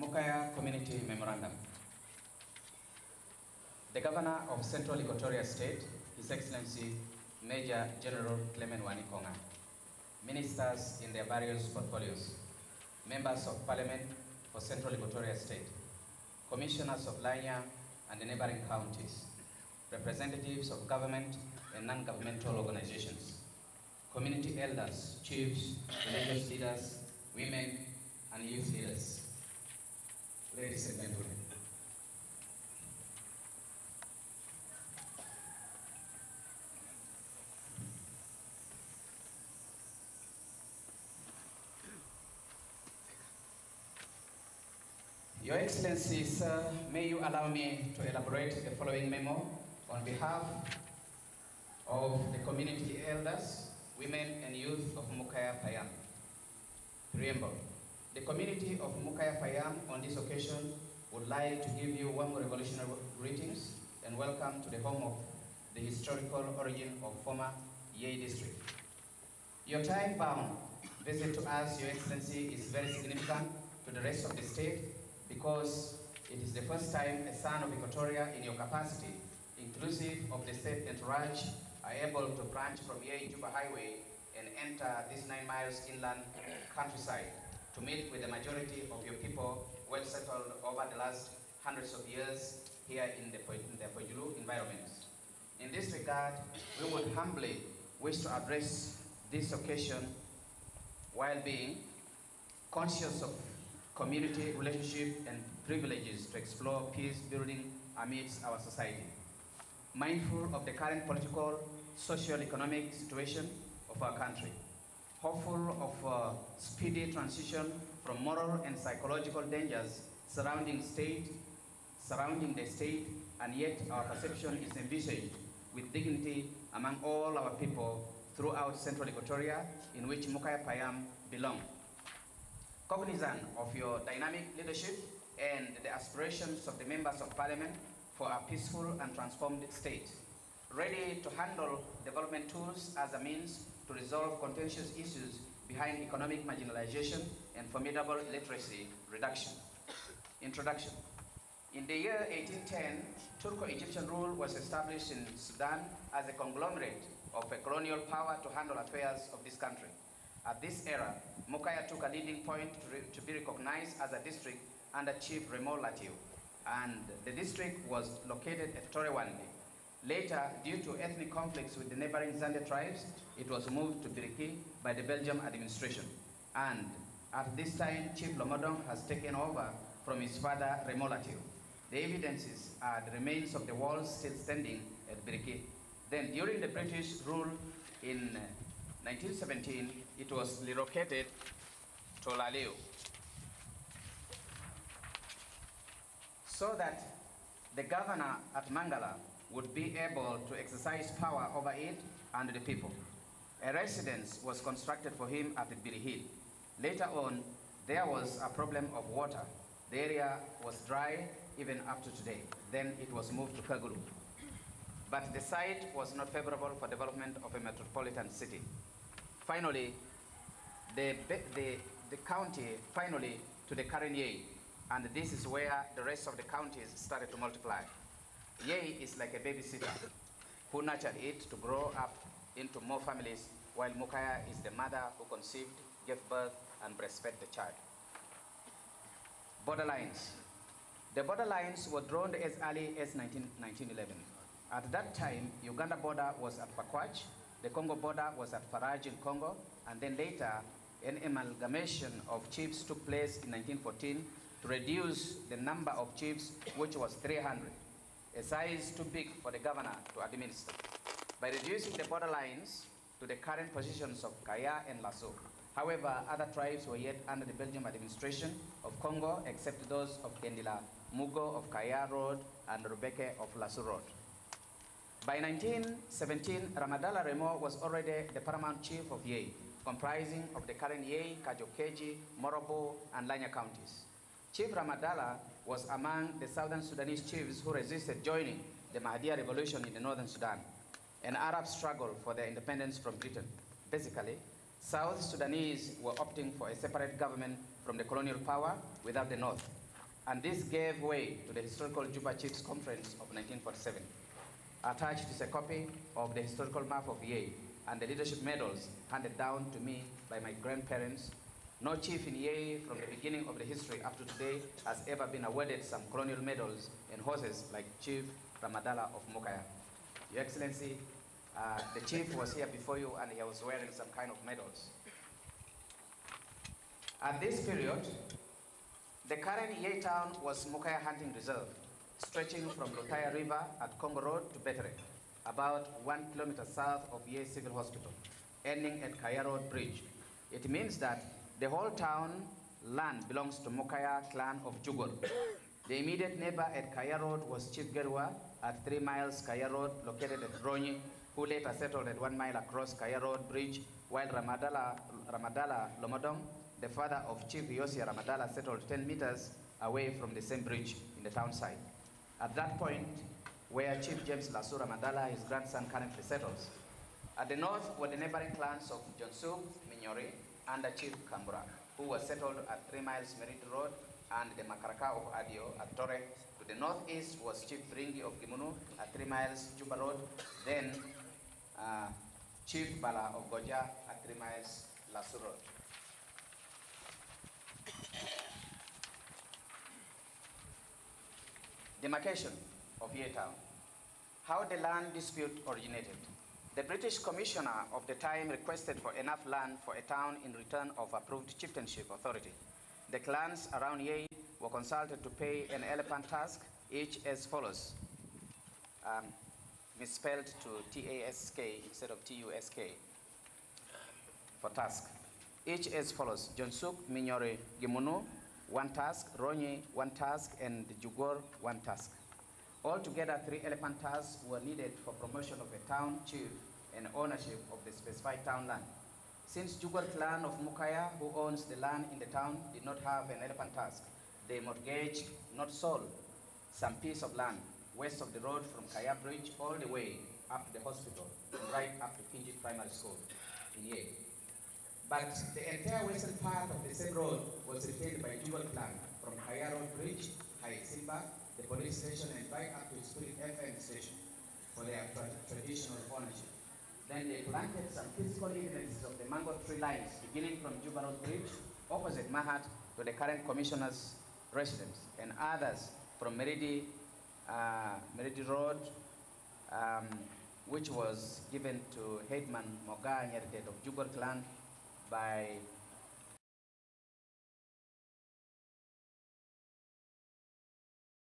Mukaya Community Memorandum. The Governor of Central Equatoria State, His Excellency Major General Clement Wani Konga, Ministers in their various portfolios, Members of Parliament for Central Equatoria State, Commissioners of Lanya and the neighboring counties, representatives of government and non-governmental organizations, community elders, chiefs, religious leaders, women, and youth leaders. Ladies and gentlemen, Your Excellency, sir, may you allow me to elaborate the following memo on behalf of the community elders, women and youth of Mukaya Payam. Preamble. The community of Mukaya Payam on this occasion would like to give you warm revolutionary greetings and welcome to the home of the historical origin of former Yei district. Your time-bound visit to us, Your Excellency, is very significant to the rest of the state because it is the first time a son of Equatoria in your capacity, inclusive of the state entourage, are able to branch from Yei-Juba Highway and enter this 9 miles inland countryside to meet with the majority of your people well settled over the last hundreds of years here in the Pojulu environment. In this regard, we would humbly wish to address this occasion while being conscious of community relationship and privileges to explore peace building amidst our society. Mindful of the current political, socio-economic situation of our country, hopeful of a speedy transition from moral and psychological dangers surrounding the state, and yet our perception is envisaged with dignity among all our people throughout Central Equatoria, in which Mukaya Payam belong. Cognizant of your dynamic leadership and the aspirations of the members of Parliament for a peaceful and transformed state, ready to handle development tools as a means to resolve contentious issues behind economic marginalization and formidable illiteracy reduction. Introduction. In the year 1810, Turco-Egyptian rule was established in Sudan as a conglomerate of a colonial power to handle affairs of this country. At this era, Mukaya took a leading point to be recognized as a district under Chief Remo Latiu, and the district was located at Torewandi. Later, due to ethnic conflicts with the neighboring Zande tribes, it was moved to Biriki by the Belgium administration. And at this time, Chief Lomodong has taken over from his father, Remo Latiu. The evidences are the remains of the walls still standing at Biriki. Then, during the British rule in 1917, it was relocated to Laleu, so that the governor at Mangala would be able to exercise power over it and the people. A residence was constructed for him at Birihil. Later on, there was a problem of water. The area was dry even up to today. Then it was moved to Kaguru. But the site was not favorable for development of a metropolitan city. Finally, the county finally to the current Yei, and this is where the rest of the counties started to multiply. Yei is like a babysitter who nurtured it to grow up into more families, while Mukaya is the mother who conceived, gave birth, and breastfed the child. Borderlines. The borderlines were drawn as early as 1911. At that time, Uganda border was at Pakwach, the Congo border was at Faraj in Congo, and then later, an amalgamation of chiefs took place in 1914 to reduce the number of chiefs, which was 300, a size too big for the governor to administer. By reducing the borderlines to the current positions of Kaya and Lasso. However, other tribes were yet under the Belgium administration of Congo, except those of Kendila, Mugo of Kaya Road, and Rubeke of Lasso Road. By 1917, Ramadala Remo was already the paramount chief of Yei, comprising of the current Yei, Kajokeji, Morobo, and Lanya counties. Chief Ramadala was among the southern Sudanese chiefs who resisted joining the Mahdiya revolution in the northern Sudan, an Arab struggle for their independence from Britain. Basically, South Sudanese were opting for a separate government from the colonial power without the North, and this gave way to the historical Juba Chiefs Conference of 1947. Attached is a copy of the historical map of Yei and the leadership medals handed down to me by my grandparents. No chief in Yei from the beginning of the history up to today has ever been awarded some colonial medals and horses like Chief Ramadala of Mukaya. Your Excellency, the chief was here before you and he was wearing some kind of medals. At this period, the current Yei Town was Mukaya Hunting Reserve, stretching from Lutaya River at Congo Road to Betere, about 1 kilometer south of Yei Civil Hospital, ending at Kaya Road Bridge. It means that the whole town land belongs to Mukaya clan of Jugor. The immediate neighbor at Kaya Road was Chief Gerwa at 3 miles Kaya Road, located at Ronyi, who later settled at 1 mile across Kaya Road Bridge, while Ramadala Lomodong, the father of Chief Yosia Ramadala, settled 10 meters away from the same bridge in the town side. At that point, where Chief James Lasso Ramadala, his grandson, currently settles. At the north were the neighboring clans of Jonsu, Minyori, and the Chief Kambura, who was settled at 3 miles Meriti Road, and the Makaraka of Adio at Tore. To the northeast was Chief Ringi of Gimunu at 3 miles Juba Road, then Chief Bala of Goja at 3 miles Lasso Road. Demarcation of Yei Town. How the land dispute originated. The British commissioner of the time requested for enough land for a town in return of approved chieftainship authority. The clans around Yei were consulted to pay an elephant task, each as follows. Misspelled to T-A-S-K instead of T-U-S-K for task. Each as follows: Jonsuk, Minyore, Gimunu, 1 task, Ronyi, 1 task, and Jugor, 1 task. Altogether, 3 elephant tasks were needed for promotion of a town chief and ownership of the specified town land. Since Jugor clan of Mukaya, who owns the land in the town, did not have an elephant task, they mortgaged, not sold, some piece of land west of the road from Kaya Bridge all the way up to the hospital, and right up to Kinji Primary School in Yei. But the entire western part of the same road was retained by Jugor clan from Kaya Road Bridge, Hai Simba, the police station, and right up to Spirit FM station for their traditional ownership. Then they planted some physical evidences of the mango tree lines beginning from Juba Road Bridge opposite Mahat to the current commissioner's residence, and others from Meridi Road, which was given to Headman Moga Nyeritet of Jugor clan by